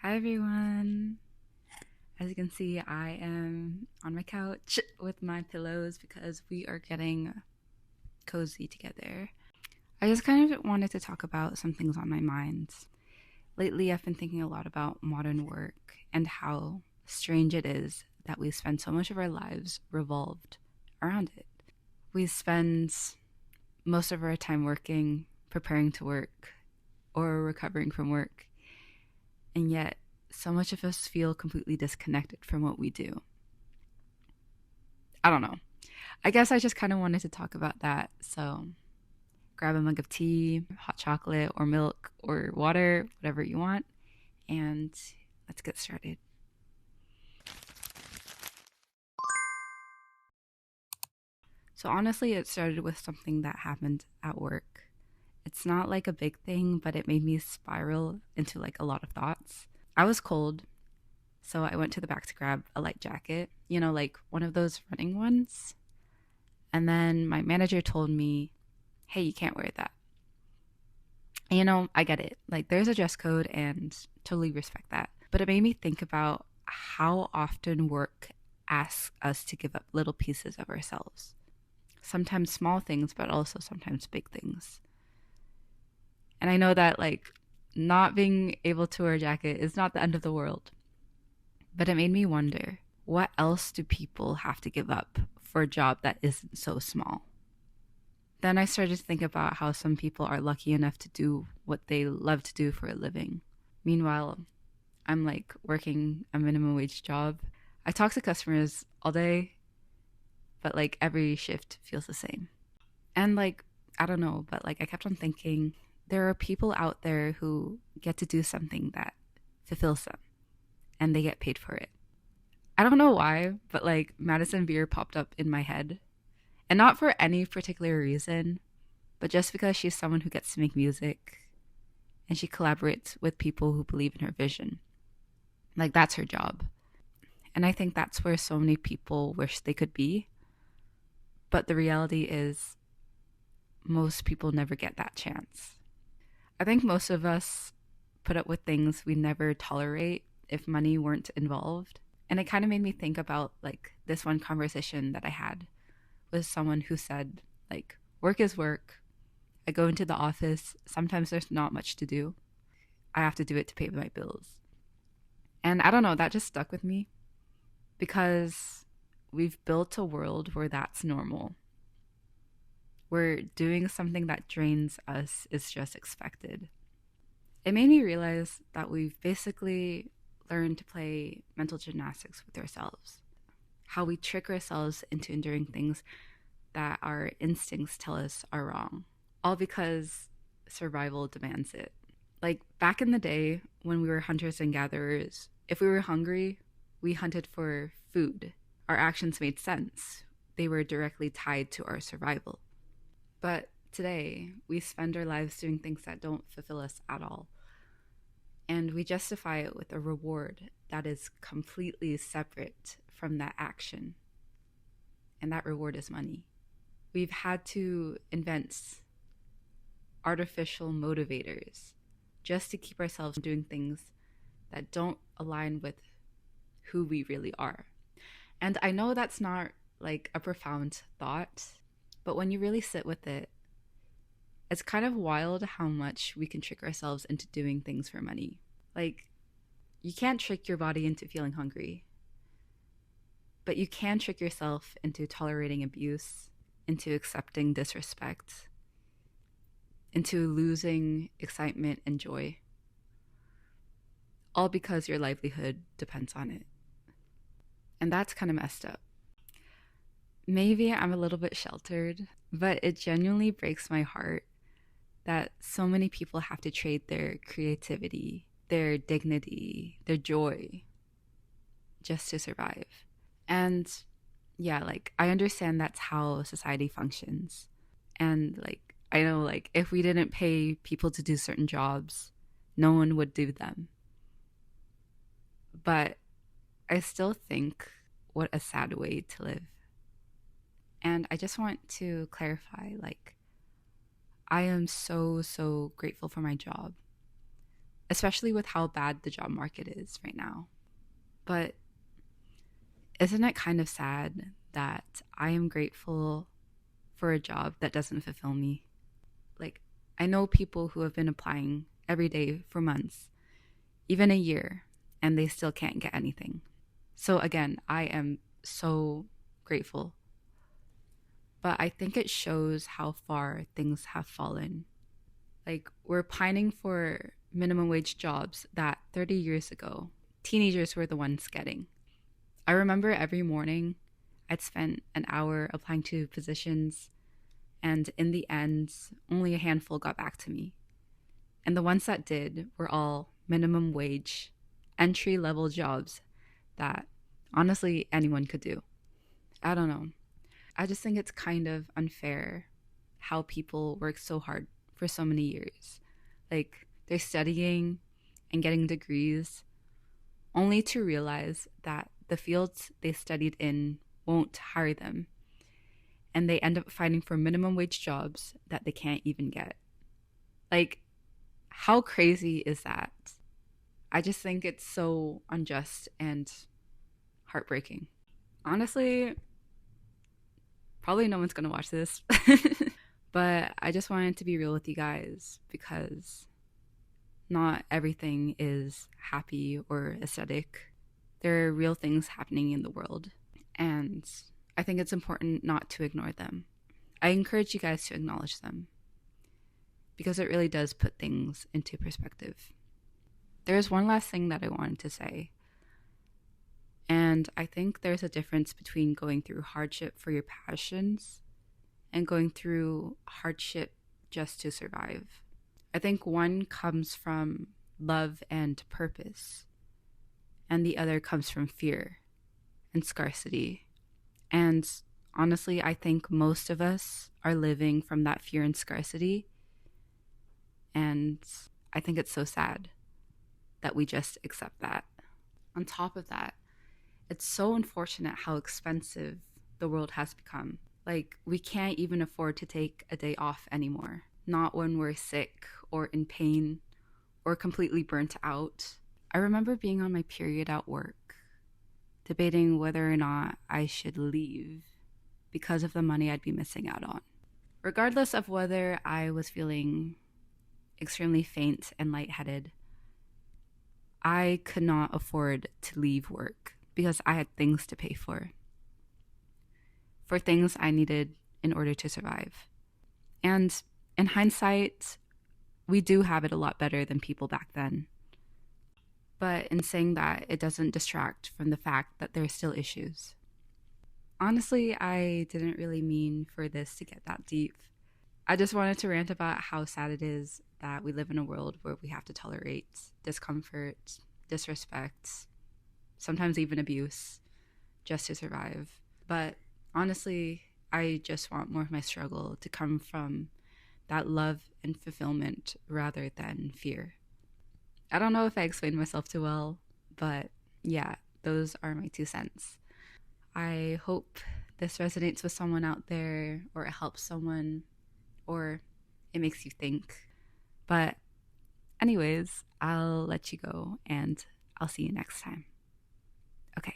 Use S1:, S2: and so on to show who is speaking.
S1: Hi everyone. As you can see, I am on my couch with my pillows because we are getting cozy together. I just kind of wanted to talk about some things on my mind. Lately, I've been thinking a lot about modern work and how strange it is that we spend so much of our lives revolved around it. We spend most of our time working, preparing to work, or recovering from work, and yet so much of us feel completely disconnected from what we do. I don't know. I guess I just kind of wanted to talk about that. So grab a mug of tea, hot chocolate, or milk, or water, whatever you want, and let's get started. So, honestly, it started with something that happened at work. It's not like a big thing, but it made me spiral into like a lot of thoughts. I was cold, so I went to the back to grab a light jacket, like one of those running ones. And then my manager told me, hey, you can't wear that. And, I get it. Like, there's a dress code and totally respect that. But it made me think about how often work asks us to give up little pieces of ourselves. Sometimes small things, but also sometimes big things. And I know that, like, not being able to wear a jacket is not the end of the world. But it made me wonder, what else do people have to give up for a job that isn't so small? Then I started to think about how some people are lucky enough to do what they love to do for a living. Meanwhile, I'm like working a minimum wage job. I talk to customers all day, but like every shift feels the same. And like, I don't know, but like I kept on thinking there are people out there who get to do something that fulfills them and they get paid for it. I don't know why, but like Madison Beer popped up in my head. And not for any particular reason, but just because she's someone who gets to make music and she collaborates with people who believe in her vision. Like, that's her job. And I think that's where so many people wish they could be. But the reality is, most people never get that chance. I think most of us put up with things we never tolerate if money weren't involved. And it kind of made me think about like this one conversation that I had with someone who said, like, work is work. I go into the office. Sometimes there's not much to do. I have to do it to pay my bills. And I don't know, that just stuck with me because we've built a world where that's normal, where doing something that drains us is just expected. It made me realize that we've basically learned to play mental gymnastics with ourselves, how we trick ourselves into enduring things that our instincts tell us are wrong, all because survival demands it. Like back in the day when we were hunters and gatherers, if we were hungry, we hunted for food. Our actions made sense, they were directly tied to our survival. But today, we spend our lives doing things that don't fulfill us at all. And we justify it with a reward that is completely separate from that action. And that reward is money. We've had to invent artificial motivators just to keep ourselves doing things that don't align with who we really are. And I know that's not like a profound thought, but when you really sit with it, it's kind of wild how much we can trick ourselves into doing things for money. Like, you can't trick your body into feeling hungry, but you can trick yourself into tolerating abuse, into accepting disrespect, into losing excitement and joy, all because your livelihood depends on it. And that's kind of messed up. Maybe I'm a little bit sheltered, but it genuinely breaks my heart that so many people have to trade their creativity, their dignity, their joy just to survive. And yeah, like I understand that's how society functions. And like I know like if we didn't pay people to do certain jobs, no one would do them. But I still think what a sad way to live. And I just want to clarify like I am so grateful for my job. especially with how bad the job market is right now. But isn't it kind of sad that I am grateful for a job that doesn't fulfill me? Like, I know people who have been applying every day for months, even a year, and they still can't get anything. So, again, I am so grateful. But I think it shows how far things have fallen. Like, we're pining for minimum wage jobs that 30 years ago, teenagers were the ones getting. I remember every morning I'd spent an hour applying to positions, and in the end, only a handful got back to me. And the ones that did were all minimum wage, entry level jobs that honestly anyone could do. I don't know. I just think it's kind of unfair how people work so hard for so many years. Like, they're studying and getting degrees only to realize that the fields they studied in won't hire them. And they end up fighting for minimum wage jobs that they can't even get. Like, how crazy is that? I just think it's so unjust and heartbreaking. Honestly, probably no one's going to watch this. But I just wanted to be real with you guys because not everything is happy or aesthetic. There are real things happening in the world, and I think it's important not to ignore them. I encourage you guys to acknowledge them because it really does put things into perspective. There's one last thing that I wanted to say, and I think there's a difference between going through hardship for your passions and going through hardship just to survive. I think one comes from love and purpose, and the other comes from fear and scarcity. And honestly, I think most of us are living from that fear and scarcity. And I think it's so sad that we just accept that. On top of that, it's so unfortunate how expensive the world has become. Like, we can't even afford to take a day off anymore. Not when we're sick or in pain or completely burnt out. I remember being on my period at work, debating whether or not I should leave because of the money I'd be missing out on. Regardless of whether I was feeling extremely faint and lightheaded, I could not afford to leave work because I had things to pay for things I needed in order to survive. And in hindsight, we do have it a lot better than people back then. But in saying that, it doesn't distract from the fact that there are still issues. Honestly, I didn't really mean for this to get that deep. I just wanted to rant about how sad it is that we live in a world where we have to tolerate discomfort, disrespect, sometimes even abuse, just to survive. But honestly, I just want more of my struggle to come from that love and fulfillment rather than fear. I don't know if I explained myself too well, but yeah, those are my 2 cents. I hope this resonates with someone out there, or it helps someone, or it makes you think. But anyways, I'll let you go and I'll see you next time. Okay.